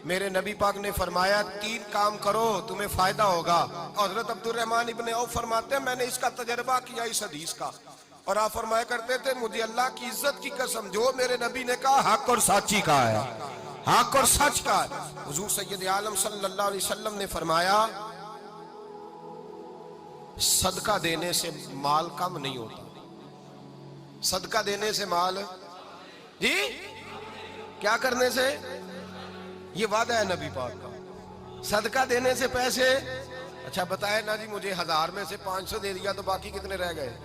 میرے نبی پاک نے فرمایا 3 کام کرو تمہیں فائدہ ہوگا. حضرت عبدالرحمن ابن عوف فرماتے ہیں میں نے اس کا تجربہ کیا اس حدیث کا, اور آپ فرمایا کرتے تھے مجھے اللہ کی عزت کی قسم جو میرے نبی نے کہا حق اور سچی کہا ہے, حق اور سچ کا ہے. حضور سید عالم صلی اللہ علیہ وسلم نے فرمایا صدقہ دینے سے مال کم نہیں ہوتا. صدقہ دینے سے مال جی کیا کرنے سے, یہ وعدہ ہے نبی پاک کا. صدقہ دینے سے پیسے, اچھا بتائے نا جی مجھے 1000 میں سے 500 دے دیا تو باقی کتنے رہ گئے؟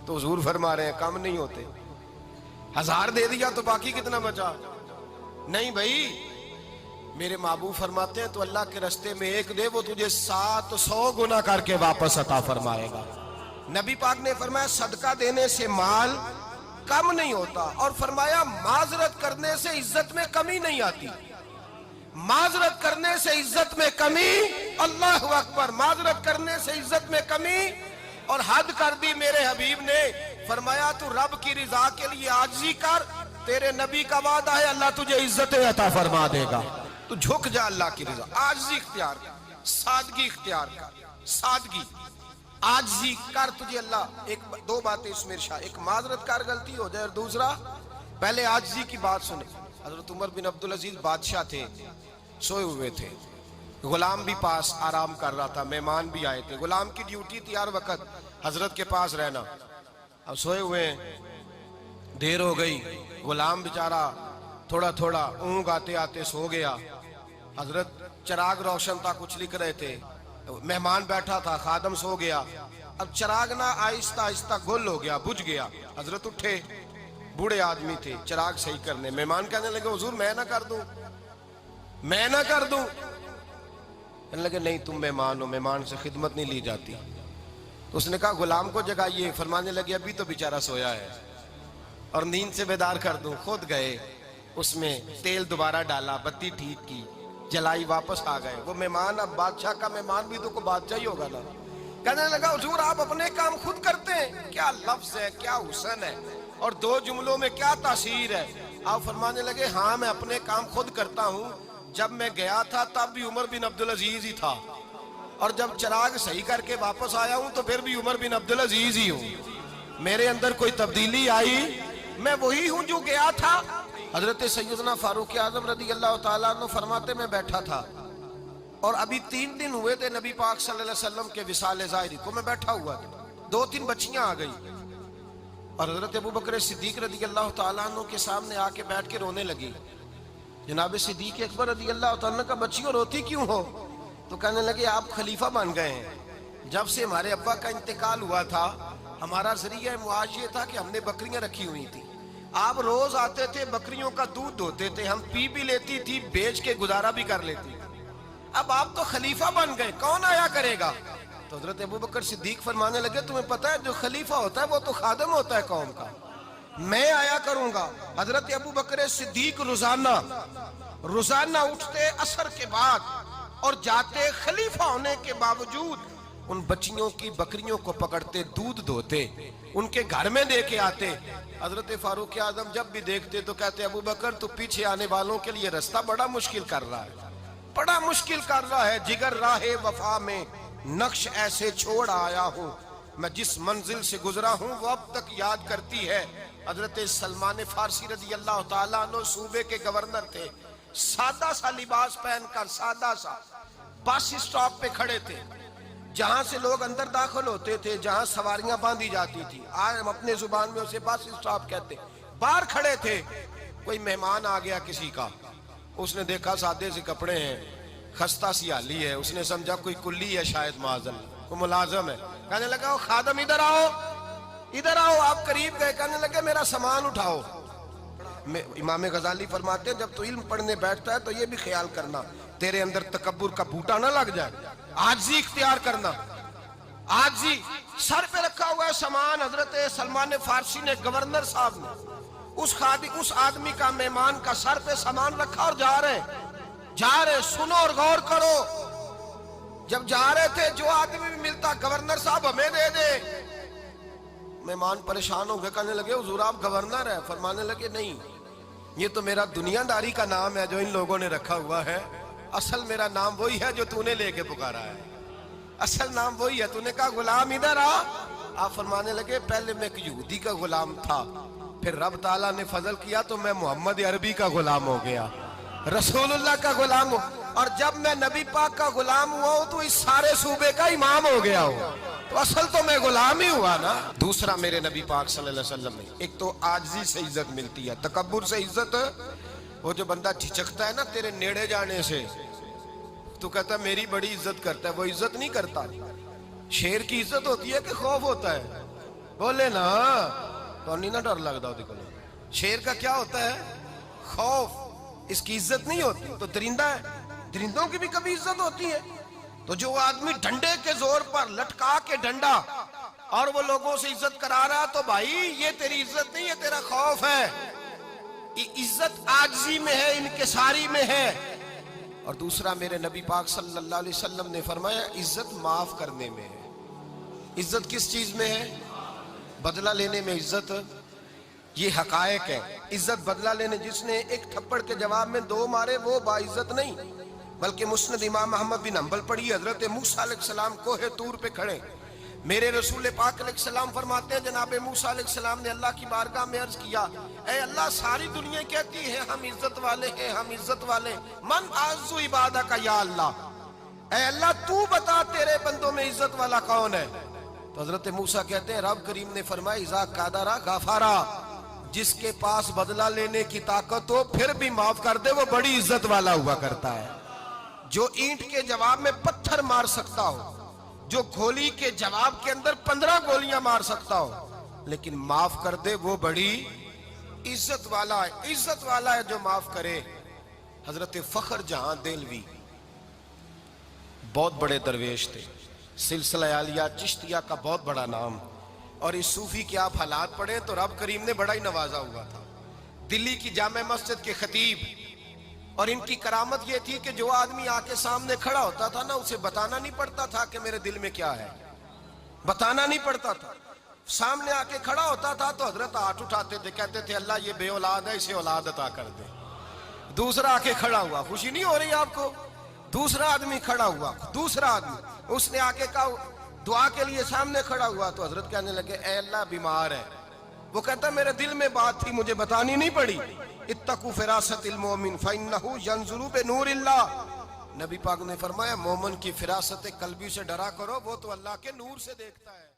تو حضور فرما رہے ہیں کم نہیں ہوتے. 1000 دے دیا تو باقی کتنا بچا؟ نہیں بھائی, میرے محبوب فرماتے ہیں تو اللہ کے رستے میں 1 دے وہ تجھے 700 گنا کر کے واپس عطا فرمائے گا. نبی پاک نے فرمایا صدقہ دینے سے مال کم نہیں ہوتا, اور فرمایا معذرت کرنے سے عزت میں کمی نہیں آتی. معذرت کرنے سے عزت میں کمی, اللہ اکبر, معذرت کرنے سے عزت میں کمی. اور حد کر دی میرے حبیب نے, فرمایا تو رب کی رضا کے لیے عاجزی کر, تیرے نبی کا وعدہ ہے اللہ تجھے عزت عطا فرما دے گا. تو جھک جا اللہ کی رضا, عاجزی اختیار کر, سادگی اختیار کر, سادگی عاجزی کر, تجھے اللہ 2 باتیں اس میں ارشاد, ایک معذرت کر غلطی ہو جائے, اور دوسرا پہلے عاجزی کی بات سنیں. حضرت عمر بن عبدالعزیز بادشاہ تھے, سوئے ہوئے تھے, غلام بھی پاس آرام کر رہا تھا, مہمان بھی آئے تھے. غلام کی ڈیوٹی تھی ہر وقت حضرت کے پاس رہنا. اب سوئے ہوئے ہیں, دیر ہو گئی, غلام بیچارہ تھوڑا تھوڑا اونگ آتے آتے سو گیا. حضرت چراغ روشن تھا, کچھ لکھ رہے تھے, مہمان بیٹھا تھا, خادم سو گیا. اب چراغ نہ آہستہ آہستہ گل ہو گیا, بجھ گیا. حضرت اٹھے, بوڑھے آدمی تھے, چراغ صحیح کرنے. مہمان کہنے لگے حضور میں نہ کر دوں, میں نہ کر دوں. کہنے لگے نہیں تم مہمان ہو, مہمان سے خدمت نہیں لی جاتی. تو اس نے کہا غلام کو جگائیے. فرمانے لگے ابھی تو بیچارہ سویا ہے اور نیند سے بیدار کر دوں. خود گئے, اس میں تیل دوبارہ ڈالا, بتی ٹھیک کی, جلائی, واپس آ گئے. وہ مہمان, اب بادشاہ کا مہمان بھی تو کوئی بادشاہ ہی ہوگا نا. کہنے لگا حضور آپ اپنے کام خود کرتے ہیں, کیا لفظ ہے, کیا حسن ہے, اور 2 جملوں میں کیا تاثیر ہے. آپ فرمانے لگے ہاں میں اپنے کام خود کرتا ہوں. جب میں گیا تھا تب بھی عمر بن عبدالعزیز ہی تھا, اور جب چراغ صحیح کر کے واپس آیا ہوں تو پھر بھی عمر بن عبدالعزیز ہی ہوں. میرے اندر کوئی تبدیلی آئی, میں وہی ہوں جو گیا تھا. حضرت سیدنا فاروق اعظم رضی اللہ تعالیٰ عنہ فرماتے میں بیٹھا تھا, اور ابھی 3 دن ہوئے تھے نبی پاک صلی اللہ علیہ وسلم کے وصال ظاہری کو. میں بیٹھا ہوا تھا, 2-3 بچیاں آ گئی, اور حضرت ابو بکر صدیق رضی اللہ تعالیٰ عنہ کے سامنے آ کے بیٹھ کے رونے لگی. جناب صدیق اکبر رضی اللہ تعالیٰ عنہ کا بچیوں روتی کیوں ہو؟ تو کہنے لگے آپ خلیفہ بن گئے ہیں. جب سے ہمارے ابا کا انتقال ہوا تھا ہمارا ذریعہ معاش یہ تھا کہ ہم نے بکریاں رکھی ہوئی تھی. آپ روز آتے تھے, بکریوں کا دودھ دھوتے تھے, ہم پی بھی لیتی تھی, بیچ کے گزارا بھی کر لیتی. اب آپ تو خلیفہ بن گئے, کون آیا کرے گا؟ تو حضرت ابو بکر صدیق فرمانے لگے تمہیں پتہ ہے جو خلیفہ ہوتا ہے وہ تو خادم ہوتا ہے قوم کا, میں آیا کروں گا. حضرت ابو بکر صدیق روزانہ اٹھتے عصر کے بعد اور جاتے, خلیفہ ہونے کے باوجود ان بچیوں کی بکریوں کو پکڑتے, دودھ دھوتے, ان کے گھر میں دے کے آتے. حضرت فاروق اعظم جب بھی دیکھتے تو کہتے ابو بکر تو پیچھے آنے والوں کے لیے رستہ بڑا مشکل کر رہا ہے, بڑا مشکل کر رہا ہے. جگر راہ وفا میں نقش ایسے چھوڑ آیا ہوں, میں جس منزل سے گزرا ہوں وہ اب تک یاد کرتی ہے. حضرت سلمان فارسی رضی اللہ تعالیٰ عنہ صوبے کے گورنر تھے, سادہ سا لباس پہن کر, سادہ سا, بس اسٹاپ پہ کھڑے تھے, جہاں سے لوگ اندر داخل ہوتے تھے, جہاں سواریاں باندھی جاتی تھی, آج ہم اپنے زبان میں اسے بس اسٹاپ کہتے. باہر کھڑے تھے, کوئی مہمان آ گیا کسی کا, اس نے دیکھا سادے سے کپڑے ہیں, خستہ سی حالی ہے, اس نے سمجھا کوئی کلی ہے شاید, معاذ اللہ کوئی ملازم ہے. کہنے لگا خادم ادھر آؤ, ادھر آؤ. آپ قریب گئے, کہنے لگے میرا سامان اٹھاؤ. امام غزالی فرماتے ہیں جب تو علم پڑھنے بیٹھتا ہے تو یہ بھی خیال کرنا تیرے اندر تکبر کا بوٹا نہ لگ جائے, عاجزی اختیار کرنا. عاجزی, سر پہ رکھا ہوا ہے سامان. حضرت سلمان فارسی نے, گورنر صاحب نے, اس آدمی کا, مہمان کا سر پہ سامان رکھا اور جا رہے. سنو اور غور کرو. جب جا رہے تھے جو آدمی بھی ملتا گورنر صاحب ہمیں دے دے. مہمان پریشان ہو گئے, کہنے لگے حضور آپ گورنر ہیں؟ فرمانے لگے نہیں, یہ تو میرا دنیا داری کا نام ہے جو ان لوگوں نے رکھا ہوا ہے، اصل میرا نام وہی ہے جو تو نے لے کے پکارا ہے، اصل نام وہی ہے۔ تو نے کہا غلام ادھر آ، آپ فرمانے لگے پہلے میں ایک یہودی کا غلام تھا، پھر رب تعالیٰ نے فضل کیا تو میں محمد عربی کا غلام ہو گیا، رسول اللہ کا غلام ہو، اور جب میں نبی پاک کا غلام ہوا ہوں تو اس سارے صوبے کا امام ہو گیا ہوں، تو اصل تو میں غلام ہی ہوا نا۔ دوسرا میرے نبی پاک صلی اللہ علیہ وسلم نے ایک تو عاجزی سے عزت ملتی ہے، تکبر سے عزت، وہ جو بندہ جھجکتا ہے نا تیرے نیڑے جانے سے، تو کہتا ہے میری بڑی عزت کرتا ہے، وہ عزت نہیں کرتا۔ شیر کی عزت ہوتی ہے کہ خوف ہوتا ہے؟ بولے نا تو نہیں نہ ڈر لگتا ہوتی کو۔ شیر کا کیا ہوتا ہے؟ خوف، اس کی عزت نہیں ہوتی۔ تو درندہ ہے، درندوں کی بھی کبھی عزت ہوتی ہے؟ تو جو آدمی ڈنڈے کے زور پر لٹکا کے ڈنڈا اور وہ لوگوں سے عزت کرا رہا، تو بھائی یہ تیری عزت نہیں، یہ تیرا خوف ہے۔ عزت عاجزی میں ہے، انکساری میں ہے۔ اور دوسرا میرے نبی پاک صلی اللہ علیہ وسلم نے فرمایا عزت معاف کرنے میں ہے۔ عزت کس چیز میں ہے؟ بدلہ لینے میں عزت، یہ حقائق ہے۔ عزت بدلہ لینے، جس نے ایک تھپڑ کے جواب میں 2 مارے وہ باعزت نہیں، بلکہ مسند امام احمد بن حنبل پڑھی، حضرت موسیٰ علیہ السلام کوہ طور پہ کھڑے، میرے رسول پاک علیہ السلام فرماتے ہیں جناب موسیٰ علیہ السلام نے اللہ کی بارگاہ میں عرض کیا، اے اللہ ساری دنیا کہتی ہے ہم عزت والے ہیں، ہم عزت والے، من اعز عبادک یا اللہ، اے اللہ تو بتا تیرے بندوں میں عزت والا کون ہے؟ تو حضرت موسیٰ کہتے ہیں رب کریم نے فرمایا اذا قادر غفارا، جس کے پاس بدلہ لینے کی طاقت ہو پھر بھی معاف کر دے وہ بڑی عزت والا ہوا کرتا ہے۔ جو اینٹ کے جواب میں پتھر مار سکتا ہو، جو گولی کے جواب کے اندر 15 گولیاں مار سکتا ہو، لیکن معاف کر دے وہ بڑی عزت والا ہے۔ عزت والا ہے جو معاف کرے۔ حضرت فخر جہاں دہلوی بہت بڑے درویش تھے، سلسلہ عالیہ چشتیہ کا بہت بڑا نام، اور اس صوفی کے آپ حالات پڑھیں تو رب کریم نے بڑا ہی نوازا ہوا تھا۔ دلی کی جامع مسجد کے خطیب، اور ان کی کرامت یہ تھی کہ جو آدمی آ کے سامنے کھڑا ہوتا تھا نا اسے بتانا نہیں پڑتا تھا کہ میرے دل میں کیا ہے، بتانا نہیں پڑتا تھا۔ سامنے آ کے کھڑا ہوتا تھا تو حضرت ہاتھ اٹھاتے تھے، کہتے تھے اللہ یہ بے اولاد ہے اسے اولاد عطا کر دے۔ دوسرا آ کے کھڑا ہوا، خوشی نہیں ہو رہی آپ کو؟ دوسرا آدمی کھڑا ہوا، دوسرا آدمی، اس نے آ کے کہا دعا کے لیے سامنے کھڑا ہوا تو حضرت کہنے لگے اے اللہ بیمار ہے، وہ کہتا میرے دل میں بات تھی مجھے بتانی نہیں پڑی، اتقوا فراست المومن فإنہ ینظر بنور اللہ، نبی پاک نے فرمایا مومن کی فراست قلبی سے ڈرا کرو، وہ تو اللہ کے نور سے دیکھتا ہے۔